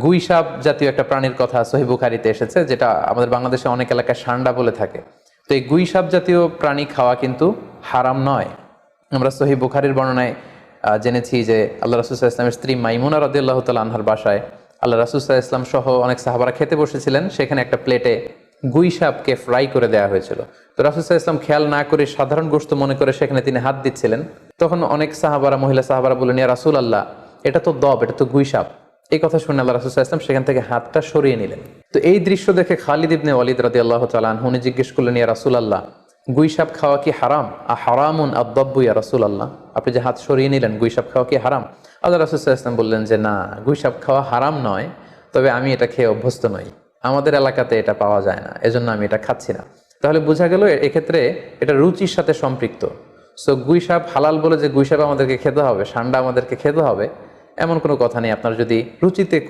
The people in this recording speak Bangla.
গুইসাপ জাতীয় একটা প্রাণীর কথা সহিহ বুখারীতে এসেছে, যেটা আমাদের বাংলাদেশে অনেক এলাকায় সান্ডা বলে থাকে। তো এই গুইসাপ জাতীয় প্রাণী খাওয়া কিন্তু হারাম নয়। আমরা সহিহ বুখারীর বর্ণনায় জেনেছি যে আল্লাহ রাসূল সাল্লাল্লাহু আলাইহি ওয়াসাল্লামের স্ত্রী মাইমুনা রাদিয়াল্লাহু তাআলা আনহার বাসায় আল্লাহ রাসূল সাল্লাল্লাহু আলাইহি ওয়াসাল্লাম সহ অনেক সাহাবারা খেতে বসেছিলেন। সেখানে একটা প্লেটে গুইসাপকে ফ্রাই করে দেওয়া হয়েছিল। তো রাসূল সাল্লাল্লাহু আলাইহি ওয়াসাল্লাম খেয়াল না করে সাধারণ গোশত মনে করে সেখানে তিনি হাত দিচ্ছিলেন। তখন অনেক সাহাবারা, মহিলা সাহাবারা বললেন, ইয়া রাসূলুল্লাহ, এটা তো দব, এটা তো গুইসাপ। এই কথা শুনে আল্লাহ রাসূল সাল্লাল্লাহু আলাইহি ওয়াসাল্লাম সেখান থেকে হাতটা সরিয়ে নিলেন। তো এই দৃশ্য দেখে খালিদ ইবনে ওয়ালিদ রাদিয়াল্লাহু তাআলা আনহু উনি জিজ্ঞেস করলেন, ইয়া রাসূলুল্লাহ, গুইসাপ খাওয়া কি হারাম? হারামুন আদ-দাব্বু ইয়া রাসূলুল্লাহ, আপনি যে হাত সরিয়ে নিলেন, গুইসাপ খাওয়া কি হারাম? আল্লাহ রাসূল সাল্লাল্লাহু আলাইহি ওয়াসাল্লাম বললেন যে না, গুইসাপ খাওয়া হারাম নয়, তবে আমি এটা খেয়ে অভ্যস্ত নই, আমাদের এলাকাতে এটা পাওয়া যায় না, এজন্য আমি এটা খাচ্ছি না। তাহলে বোঝা গেল এক্ষেত্রে এটা রুচির সাথে সম্পৃক্ত। সো গুইসাপ হালাল বলে যে গুইসাপ আমাদেরকে খেতে হবে, সান্ডা আমাদেরকে খেতে হবে, এমন কোনো কথা নেই। আপনার যদি রুচিতে